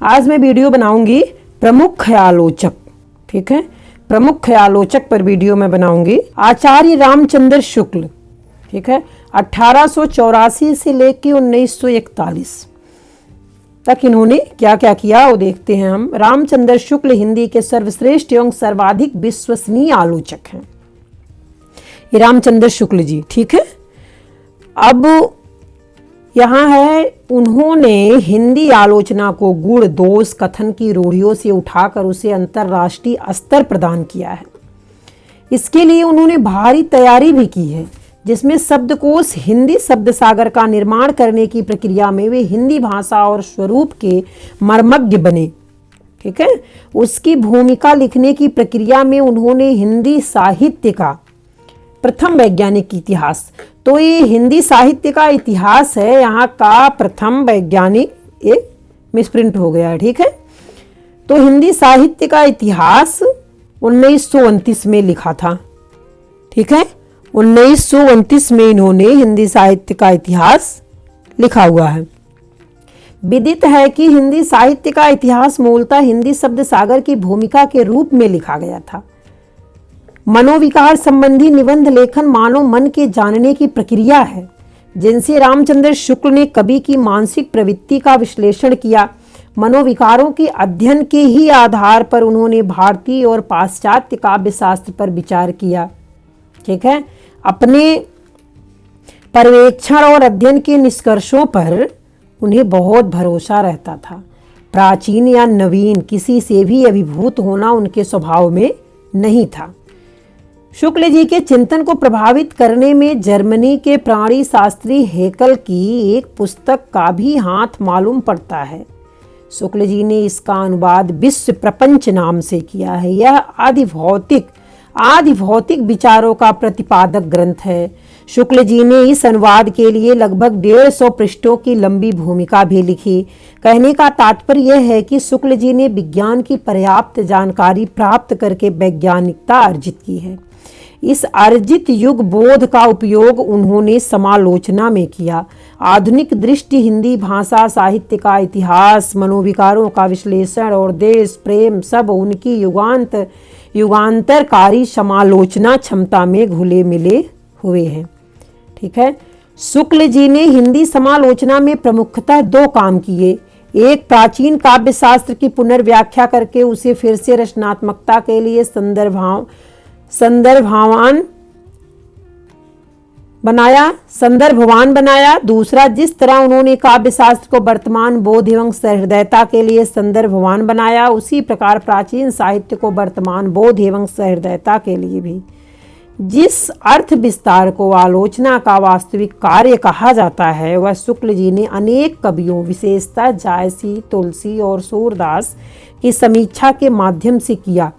आज मैं वीडियो बनाऊंगी प्रमुख ख्यालोचक। ठीक है, प्रमुख ख्यालोचक पर वीडियो मैं बनाऊंगी। आचार्य रामचंद्र शुक्ल, ठीक है, 1884 से लेकर 1941 तक इन्होंने क्या क्या किया वो देखते हैं हम। रामचंद्र शुक्ल हिंदी के सर्वश्रेष्ठ एवं सर्वाधिक विश्वसनीय आलोचक हैं, ये रामचंद्र शुक्ल जी। ठीक है, अब यहाँ है, उन्होंने हिंदी आलोचना को गुण दोष कथन की रूढ़ियों से उठाकर उसे अंतर्राष्ट्रीय स्तर प्रदान किया है। इसके लिए उन्होंने भारी तैयारी भी की है, जिसमें शब्दकोश हिंदी शब्द सागर का निर्माण करने की प्रक्रिया में वे हिंदी भाषा और स्वरूप के मर्मज्ञ बने। ठीक है, उसकी भूमिका लिखने की प्रक्रिया में उन्होंने हिंदी साहित्य का प्रथम वैज्ञानिक इतिहास, तो ये हिंदी साहित्य का इतिहास है, यहाँ का प्रथम वैज्ञानिक एक मिसप्रिंट हो गया है। ठीक है, तो हिंदी साहित्य का इतिहास 1929 में लिखा था। ठीक है, 1929 में इन्होंने हिंदी साहित्य का इतिहास लिखा हुआ है। विदित है कि हिंदी साहित्य का इतिहास मूलतः हिंदी शब्द सागर की भूमिका के रूप में लिखा गया था। मनोविकार संबंधी निबंध लेखन मानव मन के जानने की प्रक्रिया है, जिनसे रामचंद्र शुक्ल ने कवि की मानसिक प्रवृत्ति का विश्लेषण किया। मनोविकारों के अध्ययन के ही आधार पर उन्होंने भारतीय और पाश्चात्य काव्य शास्त्र पर विचार किया। ठीक है, अपने पर्यवेक्षण और अध्ययन के निष्कर्षों पर उन्हें बहुत भरोसा रहता था। प्राचीन या नवीन किसी से भी अभिभूत होना उनके स्वभाव में नहीं था। शुक्ल जी के चिंतन को प्रभावित करने में जर्मनी के प्राणी शास्त्री हेकल की एक पुस्तक का भी हाथ मालूम पड़ता है। शुक्ल जी ने इसका अनुवाद विश्व प्रपंच नाम से किया है। यह आदि भौतिक विचारों का प्रतिपादक ग्रंथ है। शुक्ल जी ने इस अनुवाद के लिए लगभग 150 पृष्ठों की लंबी भूमिका भी लिखी। कहने का तात्पर्य यह है कि शुक्ल जी ने विज्ञान की पर्याप्त जानकारी प्राप्त करके वैज्ञानिकता अर्जित की है। इस अर्जित युग बोध का उपयोग उन्होंने समालोचना में किया। आधुनिक दृष्टि हिंदी भाषा साहित्य का इतिहास, मनोविकारों का विश्लेषण और देश प्रेम सब उनकी युगांतरकारी समालोचना क्षमता में घुले मिले हुए हैं। ठीक है, शुक्ल जी ने हिंदी समालोचना में प्रमुखतः 2 काम किए। एक, प्राचीन काव्य शास्त्र की पुनर्व्याख्या करके उसे फिर से रचनात्मकता के लिए संदर्भवान बनाया। दूसरा, जिस तरह उन्होंने काव्य शास्त्र को वर्तमान बोध एवं सहृदयता के लिए संदर्भवान बनाया, उसी प्रकार प्राचीन साहित्य को वर्तमान बोध एवं सहृदयता के लिए भी। जिस अर्थ विस्तार को आलोचना का वास्तविक कार्य कहा जाता है, वह शुक्ल जी ने अनेक कवियों, विशेषतः जायसी, तुलसी और सूरदास की समीक्षा के माध्यम से किया।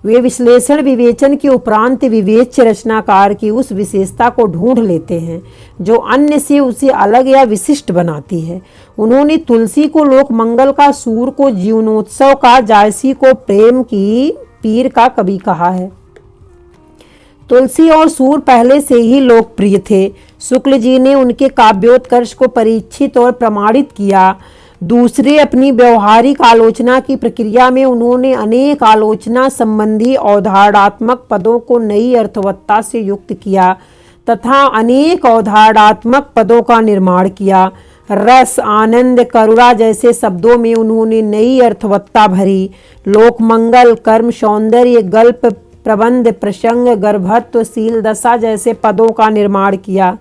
वे विश्लेषण विवेचन के उपरांत विवेच्य रचनाकार की उस विशेषता को ढूंढ लेते हैं जो अन्य से उसे अलग या विशिष्ट बनाती है। उन्होंने तुलसी को लोक मंगल का, सूर को जीवनोत्सव का, जायसी को प्रेम की पीर का कवि कहा है। तुलसी और सूर पहले से ही लोकप्रिय थे। शुक्ल जी ने उनके काव्योत्कर्ष को परीक्षित और प्रमाणित किया। दूसरे, अपनी व्यवहारिक आलोचना की प्रक्रिया में उन्होंने अनेक आलोचना संबंधी अवधारणात्मक पदों को नई अर्थवत्ता से युक्त किया तथा अनेक अवधारणात्मक पदों का निर्माण किया। रस, आनंद, करुणा जैसे शब्दों में उन्होंने नई अर्थवत्ता भरी। लोकमंगल, कर्म, सौंदर्य, गल्प, प्रबंध, प्रसंग, गर्भत्व, शील दशा जैसे पदों का निर्माण किया।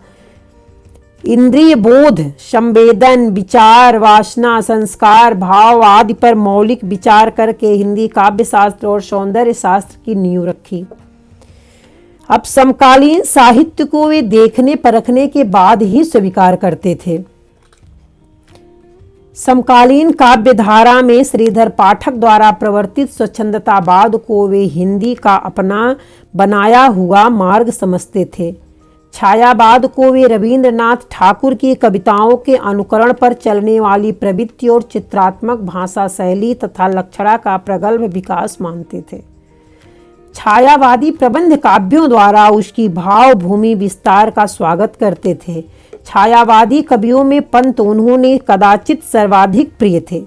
इंद्रिय बोध, संवेदन, विचार, वासना, संस्कार, भाव आदि पर मौलिक विचार करके हिंदी काव्य शास्त्र और सौंदर्य शास्त्र की नींव रखी। अब समकालीन साहित्य को वे देखने परखने के बाद ही स्वीकार करते थे। समकालीन काव्य धारा में श्रीधर पाठक द्वारा प्रवर्तित स्वच्छंदतावाद को वे हिंदी का अपना बनाया हुआ मार्ग समझते थे। छायावाद को वे रविंद्रनाथ ठाकुर की कविताओं के अनुकरण पर चलने वाली प्रवृत्ति और चित्रात्मक भाषा शैली तथा लक्षणा का प्रगल्भ विकास मानते थे। छायावादी प्रबंध काव्यों द्वारा उसकी भाव भूमि विस्तार का स्वागत करते थे। छायावादी कवियों में पंत उन्होंने कदाचित सर्वाधिक प्रिय थे।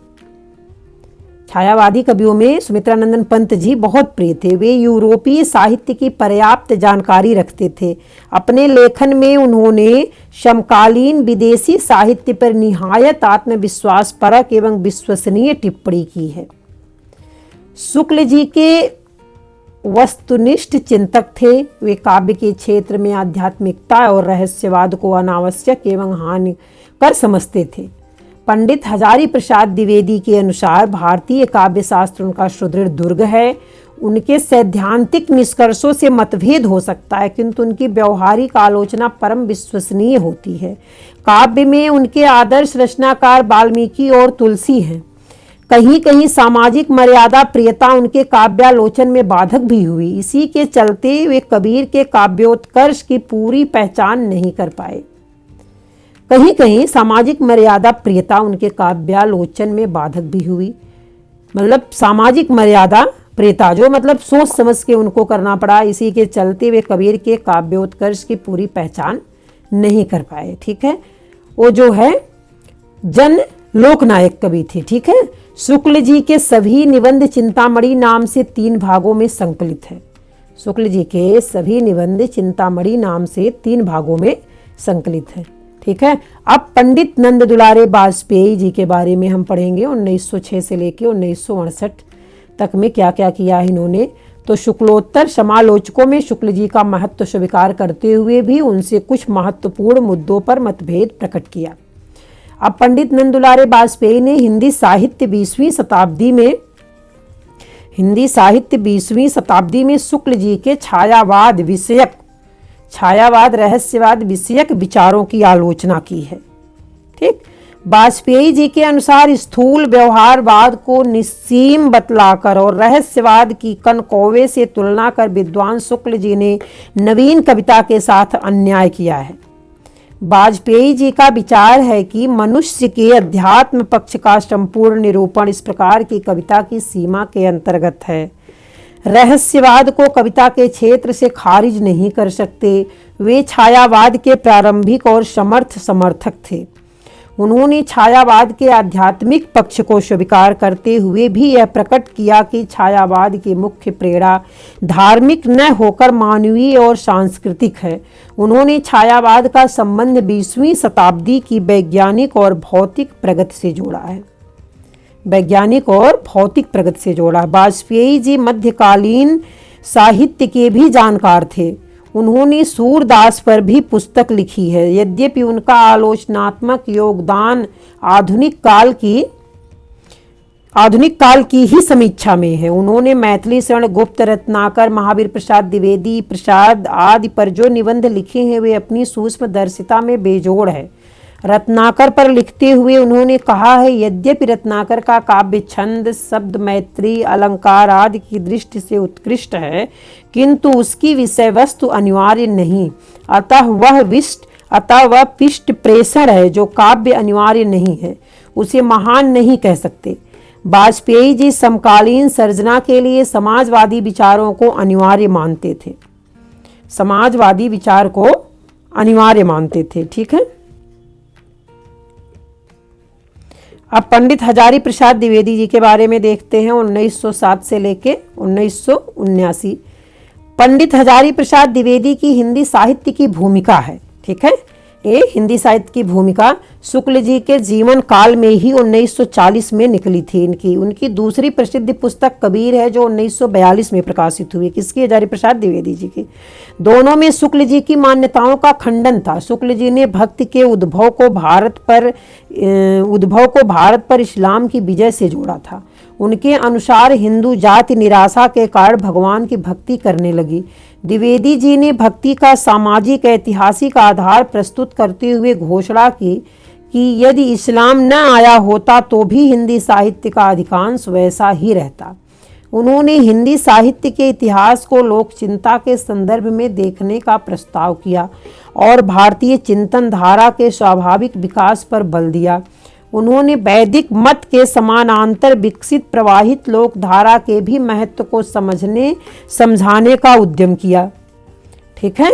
छायावादी कवियों में सुमित्रानंदन पंत जी बहुत प्रिय थे। वे यूरोपीय साहित्य की पर्याप्त जानकारी रखते थे। अपने लेखन में उन्होंने समकालीन विदेशी साहित्य पर निहायत आत्मविश्वासपरक एवं विश्वसनीय टिप्पणी की है। शुक्ल जी के वस्तुनिष्ठ चिंतक थे। वे काव्य के क्षेत्र में आध्यात्मिकता और रहस्यवाद को अनावश्यक एवं हानिकर समझते थे। पंडित हजारी प्रसाद द्विवेदी के अनुसार भारतीय काव्य शास्त्र उनका सुदृढ़ दुर्ग है। उनके सैद्धांतिक निष्कर्षों से मतभेद हो सकता है, किंतु उनकी व्यवहारिक आलोचना परम विश्वसनीय होती है। काव्य में उनके आदर्श रचनाकार वाल्मीकि और तुलसी हैं। कहीं कहीं सामाजिक मर्यादा प्रियता उनके काव्यालोचन में बाधक भी हुई। इसी के चलते वे कबीर के काव्योत्कर्ष की पूरी पहचान नहीं कर पाए। कहीं कहीं सामाजिक मर्यादा प्रियता उनके काव्यालोचन में बाधक भी हुई। मतलब सामाजिक मर्यादा प्रियता जो मतलब सोच समझ के उनको करना पड़ा। इसी के चलते वे कबीर के काव्योत्कर्ष की पूरी पहचान नहीं कर पाए। ठीक है, वो जो है जन लोकनायक कवि थे। ठीक है, शुक्ल जी के सभी निबंध चिंतामणि नाम से 3 भागों में संकलित है। शुक्ल जी के सभी निबंध चिंतामणि नाम से 3 भागों में संकलित है। ठीक है, अब पंडित नंद दुलारे वाजपेयी जी के बारे में हम पढ़ेंगे। 1906 से लेकर 1968 तक में क्या क्या किया इन्होंने। तो शुक्लोत्तर समालोचकों में शुक्ल जी का महत्व स्वीकार करते हुए भी उनसे कुछ महत्वपूर्ण मुद्दों पर मतभेद प्रकट किया। अब पंडित नंद दुलारे वाजपेयी ने हिंदी साहित्य 20वीं शताब्दी में शुक्ल जी के छायावाद रहस्यवाद विषयक विचारों की आलोचना की है। ठीक, वाजपेयी जी के अनुसार स्थूल व्यवहारवाद को निस्सीम बतलाकर और रहस्यवाद की कनकौवे से तुलना कर विद्वान शुक्ल जी ने नवीन कविता के साथ अन्याय किया है। वाजपेयी जी का विचार है कि मनुष्य के अध्यात्म पक्ष का संपूर्ण निरूपण इस प्रकार की कविता की सीमा के अंतर्गत है। रहस्यवाद को कविता के क्षेत्र से खारिज नहीं कर सकते। वे छायावाद के प्रारंभिक और समर्थक थे। उन्होंने छायावाद के आध्यात्मिक पक्ष को स्वीकार करते हुए भी यह प्रकट किया कि छायावाद की मुख्य प्रेरणा धार्मिक न होकर मानवीय और सांस्कृतिक है। उन्होंने छायावाद का संबंध 20वीं शताब्दी की वैज्ञानिक और भौतिक प्रगति से जोड़ा है। वाजपेयी जी मध्यकालीन साहित्य के भी जानकार थे। उन्होंने सूरदास पर भी पुस्तक लिखी है। यद्यपि उनका आलोचनात्मक योगदान आधुनिक काल की ही समीक्षा में है। उन्होंने मैथिली शरण गुप्त, रत्नाकर, महावीर प्रसाद द्विवेदी प्रसाद आदि पर जो निबंध लिखे हैं वे अपनी सूक्ष्मदर्शिता में बेजोड़ है। रत्नाकर पर लिखते हुए उन्होंने कहा है, यद्यपि रत्नाकर का काव्य छंद, शब्द, मैत्री, अलंकार आदि की दृष्टि से उत्कृष्ट है, किंतु उसकी विषय वस्तु अनिवार्य नहीं। अतः वह पिष्ट प्रेषण है। जो काव्य अनिवार्य नहीं है उसे महान नहीं कह सकते। वाजपेयी जी समकालीन सर्जना के लिए समाजवादी विचारों को अनिवार्य मानते थे। ठीक है, अब पंडित हजारी प्रसाद द्विवेदी जी के बारे में देखते हैं। 1907 से लेके 1979 पंडित हजारी प्रसाद द्विवेदी की हिंदी साहित्य की भूमिका है। ठीक है, ये हिंदी साहित्य की भूमिका शुक्ल जी के जीवन काल में ही 1940 में निकली थी। उनकी दूसरी प्रसिद्ध पुस्तक कबीर है जो 1942 में प्रकाशित हुई। किसकी? हजारी प्रसाद द्विवेदी जी की। दोनों में शुक्ल जी की मान्यताओं का खंडन था। शुक्ल जी ने भक्ति के उद्भव को भारत पर इस्लाम की विजय से जोड़ा था। उनके अनुसार हिंदू जाति निराशा के कारण भगवान की भक्ति करने लगी। द्विवेदी जी ने भक्ति का सामाजिक ऐतिहासिक आधार प्रस्तुत करते हुए घोषणा की कि यदि इस्लाम न आया होता तो भी हिंदी साहित्य का अधिकांश वैसा ही रहता। उन्होंने हिंदी साहित्य के इतिहास को लोक चिंता के संदर्भ में देखने का प्रस्ताव किया और भारतीय चिंतन धारा के स्वाभाविक विकास पर बल दिया। उन्होंने वैदिक मत के समानांतर विकसित प्रवाहित लोक धारा के भी महत्व को समझाने का उद्यम किया। ठीक है,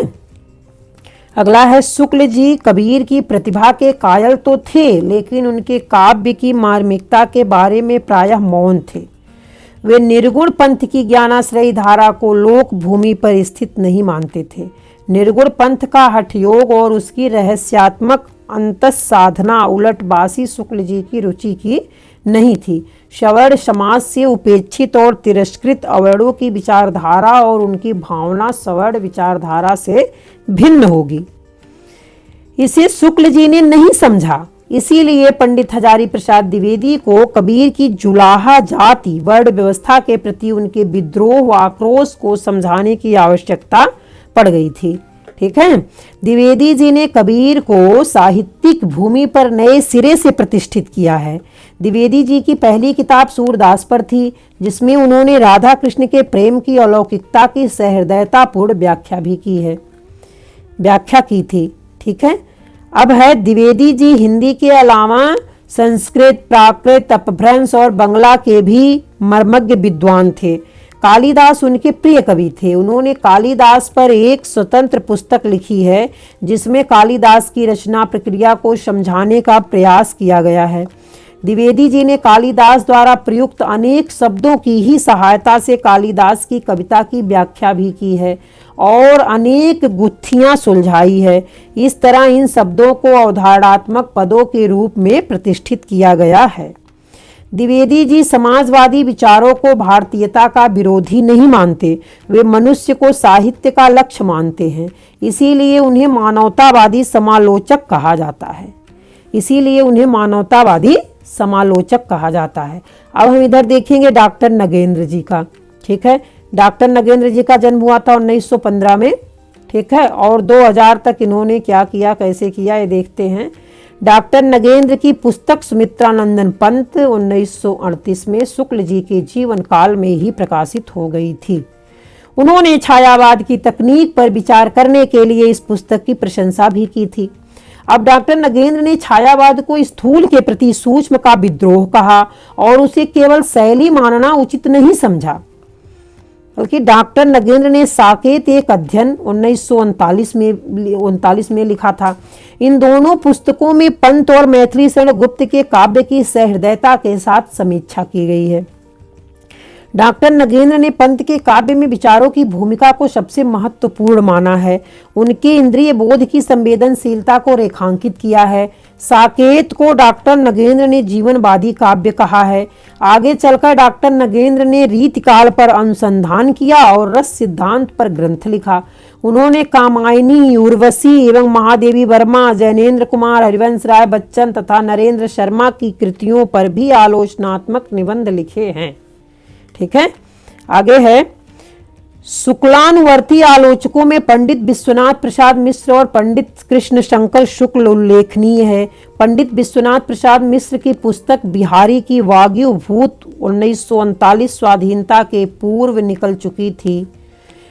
अगला है, शुक्ल जी कबीर की प्रतिभा के कायल तो थे, लेकिन उनके काव्य की मार्मिकता के बारे में प्रायः मौन थे। वे निर्गुण पंथ की ज्ञानाश्रयी धारा को लोक भूमि पर स्थित नहीं मानते थे। निर्गुण पंथ का हठ योग और उसकी रहस्यात्मक अंतस साधना उलटबासी शुक्ल जी की रुचि की नहीं थी। सवर्ण समाज से उपेक्षित और तिरस्कृत अवर्णों की विचारधारा और उनकी भावना सवर्ण विचारधारा से भिन्न होगी, इसे शुक्ल जी ने नहीं समझा। इसीलिए पंडित हजारी प्रसाद द्विवेदी को कबीर की जुलाहा जाति वर्ण व्यवस्था के प्रति उनके विद्रोह व आक्रोश को समझाने की आवश्यकता पड़ गई थी। ठीक है, द्विवेदी जी ने कबीर को साहित्यिक भूमि पर नए सिरे से प्रतिष्ठित किया है। द्विवेदी जी की पहली किताब सूरदास पर थी, जिसमें उन्होंने राधा कृष्ण के प्रेम की अलौकिकता की सहृदयतापूर्ण व्याख्या की थी। ठीक है, अब है, द्विवेदी जी हिंदी के अलावा संस्कृत, प्राकृत, अपभ्रंश और बंगला के भी मर्मज्ञ विद्वान थे। कालिदास उनके प्रिय कवि थे। उन्होंने कालिदास पर एक स्वतंत्र पुस्तक लिखी है, जिसमें कालिदास की रचना प्रक्रिया को समझाने का प्रयास किया गया है। द्विवेदी जी ने कालिदास द्वारा प्रयुक्त अनेक शब्दों की ही सहायता से कालिदास की कविता की व्याख्या भी की है और अनेक गुत्थियां सुलझाई है। इस तरह इन शब्दों को अवधारणात्मक पदों के रूप में प्रतिष्ठित किया गया है। द्विवेदी जी समाजवादी विचारों को भारतीयता का विरोधी नहीं मानते, वे मनुष्य को साहित्य का लक्ष्य मानते हैं। इसीलिए उन्हें मानवतावादी समालोचक कहा जाता है। अब हम इधर देखेंगे डॉक्टर नगेंद्र जी का। ठीक है, डॉक्टर नगेंद्र जी का जन्म हुआ था 1915 में। ठीक है, और 2000 तक इन्होंने क्या किया, कैसे किया, ये देखते हैं। डॉक्टर नगेंद्र की पुस्तक सुमित्रानंदन पंत 1938 में शुक्ल जी के जीवन काल में ही प्रकाशित हो गई थी। उन्होंने छायावाद की तकनीक पर विचार करने के लिए इस पुस्तक की प्रशंसा भी की थी। अब डॉक्टर नगेंद्र ने छायावाद को स्थूल के प्रति सूक्ष्म का विद्रोह कहा और उसे केवल शैली मानना उचित नहीं समझा, बल्कि डॉक्टर नगेंद्र ने साकेत एक अध्ययन 1939 में लिखा था। इन दोनों पुस्तकों में पंत और मैथिली शरण गुप्त के काव्य की सहृदयता के साथ समीक्षा की गई है। डॉक्टर नगेंद्र ने पंत के काव्य में विचारों की भूमिका को सबसे महत्वपूर्ण माना है। उनके इंद्रिय बोध की संवेदनशीलता को रेखांकित किया है। साकेत को डॉक्टर नगेंद्र ने जीवनवादी काव्य कहा है। आगे चलकर डॉक्टर नगेंद्र ने रीतिकाल पर अनुसंधान किया और रस सिद्धांत पर ग्रंथ लिखा। उन्होंने कामायनी, उर्वशी एवं महादेवी वर्मा, जैनेन्द्र कुमार, हरिवंश राय बच्चन तथा नरेंद्र शर्मा की कृतियों पर भी आलोचनात्मक निबंध लिखे हैं। ठीक है, आगे है, शुक्लानुवर्ती आलोचकों में पंडित विश्वनाथ प्रसाद मिश्र और पंडित कृष्ण शंकर शुक्ल उल्लेखनीय है। पंडित विश्वनाथ प्रसाद मिश्र की पुस्तक बिहारी की वाग्यु भूत 1939 स्वाधीनता के पूर्व निकल चुकी थी।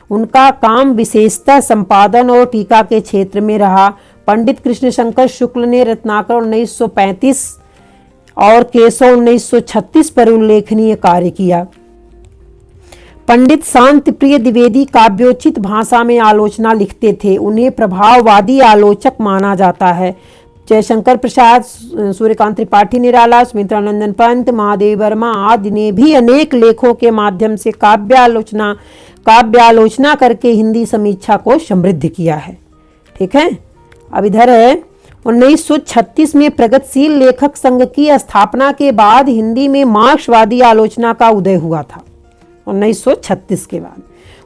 उनका काम विशेषतः संपादन और टीका के क्षेत्र में रहा। पंडित कृष्ण शंकर शुक्ल ने रत्नाकर 1935 और केशव 1936 पर उल्लेखनीय कार्य किया। पंडित शांति प्रिय द्विवेदी काव्योचित भाषा में आलोचना लिखते थे। उन्हें प्रभाववादी आलोचक माना जाता है। जयशंकर प्रसाद, सूर्यकांत त्रिपाठी निराला, सुमित्रानंदन पंत, महादेव वर्मा आदि ने भी अनेक लेखों के माध्यम से काव्यालोचना करके हिंदी समीक्षा को समृद्ध किया है। ठीक है, अब इधर है, 1936 में प्रगतिशील लेखक संघ की स्थापना के बाद हिंदी में मार्क्सवादी आलोचना का उदय हुआ था। 1936 के बाद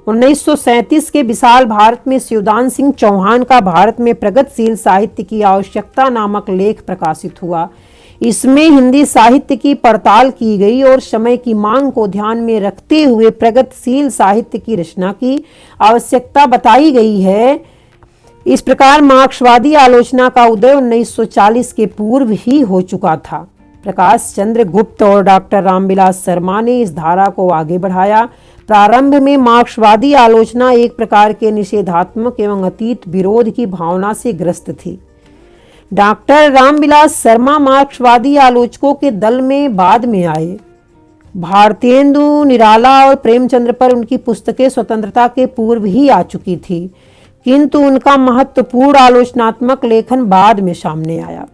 1937 के विशाल भारत में शिवदान सिंह चौहान का भारत में प्रगतिशील साहित्य की आवश्यकता नामक लेख प्रकाशित हुआ। इसमें हिंदी साहित्य की पड़ताल की गई और समय की मांग को ध्यान में रखते हुए प्रगतिशील साहित्य की रचना की आवश्यकता बताई गई है। इस प्रकार मार्क्सवादी आलोचना का उदय 1940 के पूर्व ही हो चुका था। प्रकाश चंद्र गुप्त और डॉक्टर रामविलास शर्मा ने इस धारा को आगे बढ़ाया। प्रारंभ में मार्क्सवादी आलोचना एक प्रकार के निषेधात्मक एवं अतीत विरोध की भावना से ग्रस्त थी। डॉक्टर रामविलास शर्मा मार्क्सवादी आलोचकों के दल में बाद में आए। भारतेंदु निराला और प्रेमचंद्र पर उनकी पुस्तकें स्वतंत्रता के पूर्व ही आ चुकी थी, किंतु उनका महत्वपूर्ण आलोचनात्मक लेखन बाद में सामने आया।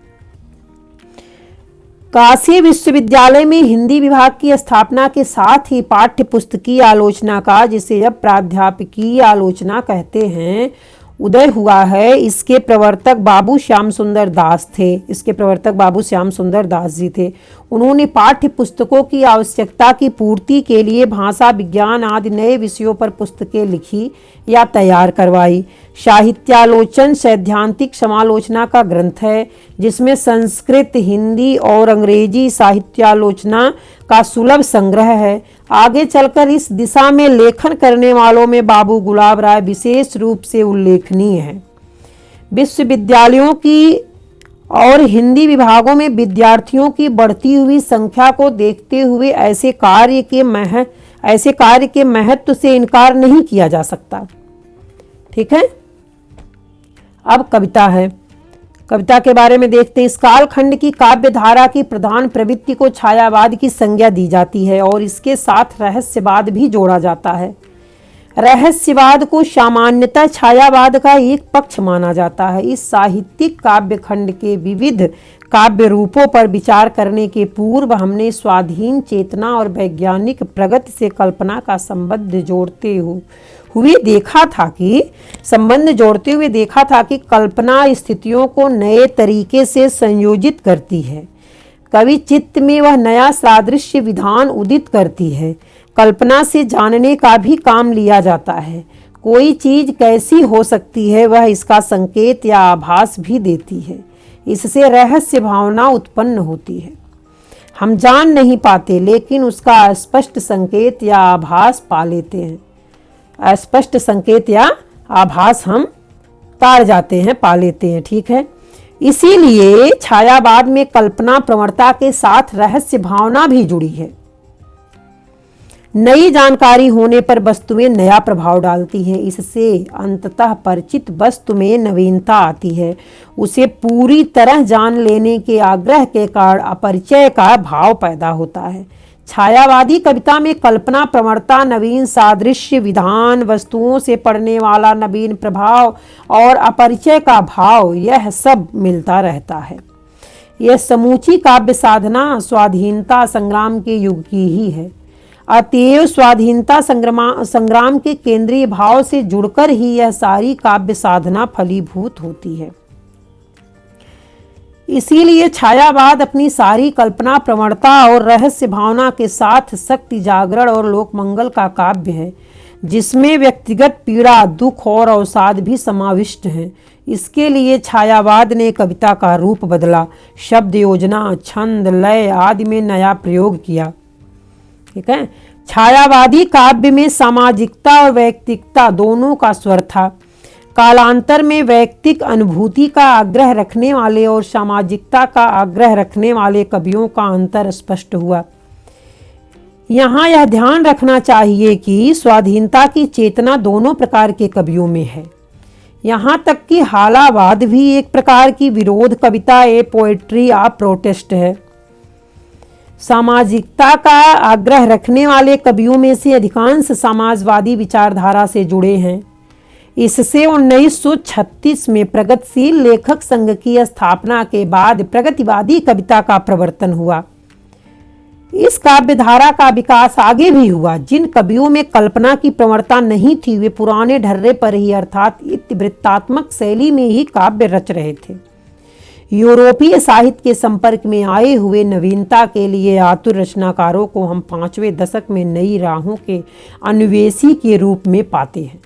काशी विश्वविद्यालय में हिंदी विभाग की स्थापना के साथ ही पाठ्य पुस्तकीय आलोचना का, जिसे अब प्राध्यापकीय आलोचना कहते हैं, उदय हुआ है। इसके प्रवर्तक बाबू श्याम सुंदर दास थे। इसके प्रवर्तक बाबू श्याम सुंदर दास जी थे। उन्होंने पाठ्य पुस्तकों की आवश्यकता की पूर्ति के लिए भाषा विज्ञान आदि नए विषयों पर पुस्तकें लिखी या तैयार करवाई। साहित्यालोचन सैद्धांतिक समालोचना का ग्रंथ है, जिसमें संस्कृत, हिंदी और अंग्रेजी साहित्यालोचना का सुलभ संग्रह है। आगे चलकर इस दिशा में लेखन करने वालों में बाबू गुलाब राय विशेष रूप से उल्लेखनीय है। विश्वविद्यालयों की और हिंदी विभागों में विद्यार्थियों की बढ़ती हुई संख्या को देखते हुए ऐसे कार्य के महत्व से इनकार नहीं किया जा सकता। ठीक है, अब कविता है। कविता के बारे में देखते हैं। इस कालखंड की काव्य धारा की प्रधान प्रवृत्ति को छायावाद की संज्ञा दी जाती है और इसके साथ रहस्यवाद भी जोड़ा जाता है। रहस्यवाद को सामान्यतः छायावाद का एक पक्ष माना जाता है। इस साहित्यिक काव्य खंड के विविध काव्य रूपों पर विचार करने के पूर्व हमने स्वाधीन चेतना और वैज्ञानिक प्रगति से कल्पना का संबंध जोड़ते हुए देखा था कि कल्पना स्थितियों को नए तरीके से संयोजित करती है। कवि चित्त में वह नया सादृश्य विधान उदित करती है। कल्पना से जानने का भी काम लिया जाता है। कोई चीज कैसी हो सकती है, वह इसका संकेत या आभास भी देती है। इससे रहस्य भावना उत्पन्न होती है। हम जान नहीं पाते, लेकिन उसका स्पष्ट संकेत या आभास पा लेते हैं। अस्पष्ट संकेत या आभास हम ताड़ जाते हैं, पा लेते हैं। ठीक है, इसीलिए छायावाद में कल्पना प्रवणता के साथ रहस्य भावना भी जुड़ी है। नई जानकारी होने पर वस्तुएं नया प्रभाव डालती हैं। इससे अंततः परिचित वस्तु में नवीनता आती है। उसे पूरी तरह जान लेने के आग्रह के कारण अपरिचय का भाव पैदा होता है। छायावादी कविता में कल्पना प्रवणता, नवीन सादृश्य विधान, वस्तुओं से पड़ने वाला नवीन प्रभाव और अपरिचय का भाव, यह सब मिलता रहता है। यह समूची काव्य साधना स्वाधीनता संग्राम के युग की ही है। अतएव स्वाधीनता संग्राम के केंद्रीय भाव से जुड़कर ही यह सारी काव्य साधना फलीभूत होती है। इसीलिए छायावाद अपनी सारी कल्पना प्रवणता और रहस्य भावना के साथ शक्ति जागरण और लोकमंगल का काव्य है, जिसमें व्यक्तिगत पीड़ा, दुख और अवसाद भी समाविष्ट हैं। इसके लिए छायावाद ने कविता का रूप बदला, शब्द योजना, छंद, लय आदि में नया प्रयोग किया। ठीक है, छायावादी काव्य में सामाजिकता और वैयक्तिकता दोनों का स्वर था। कालांतर में वैयक्तिक अनुभूति का आग्रह रखने वाले और सामाजिकता का आग्रह रखने वाले कवियों का अंतर स्पष्ट हुआ। यहाँ यह ध्यान रखना चाहिए कि स्वाधीनता की चेतना दोनों प्रकार के कवियों में है। यहाँ तक कि हालावाद भी एक प्रकार की विरोध कविता, ए पोएट्री ऑफ प्रोटेस्ट है। सामाजिकता का आग्रह रखने वाले कवियों में से अधिकांश समाजवादी विचारधारा से जुड़े हैं। इससे 1936 में प्रगतिशील लेखक संघ की स्थापना के बाद प्रगतिवादी कविता का प्रवर्तन हुआ। इस काव्यधारा का विकास आगे भी हुआ। जिन कवियों में कल्पना की प्रवणता नहीं थी, वे पुराने ढर्रे पर ही अर्थात इतिवृत्तात्मक शैली में ही काव्य रच रहे थे। यूरोपीय साहित्य के संपर्क में आए हुए नवीनता के लिए आतुर रचनाकारों को हम 5वें दशक में नई राहों के अन्वेषी के रूप में पाते हैं।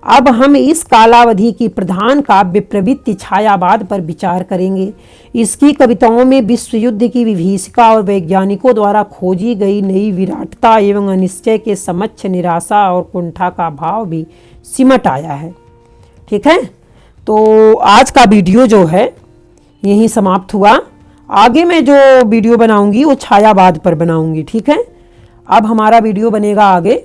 अब हम इस कालावधि की प्रधान काव्य प्रवृत्ति छायावाद पर विचार करेंगे। इसकी कविताओं में विश्व युद्ध की विभीषिका और वैज्ञानिकों द्वारा खोजी गई नई विराटता एवं अनिश्चय के समक्ष निराशा और कुंठा का भाव भी सिमट आया है। ठीक है, तो आज का वीडियो जो है यहीं समाप्त हुआ। आगे मैं जो वीडियो बनाऊंगी वो छायावाद पर बनाऊंगी। ठीक है, अब हमारा वीडियो बनेगा आगे।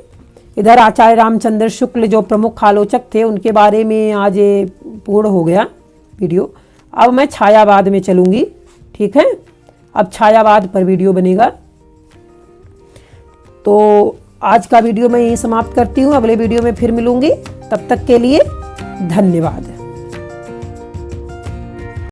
इधर आचार्य रामचंद्र शुक्ल जो प्रमुख आलोचक थे, उनके बारे में आज ये पूर्ण हो गया वीडियो। अब मैं छायावाद में चलूंगी। ठीक है, अब छायावाद पर वीडियो बनेगा। तो आज का वीडियो मैं यहीं समाप्त करती हूँ। अगले वीडियो में फिर मिलूंगी। तब तक के लिए धन्यवाद।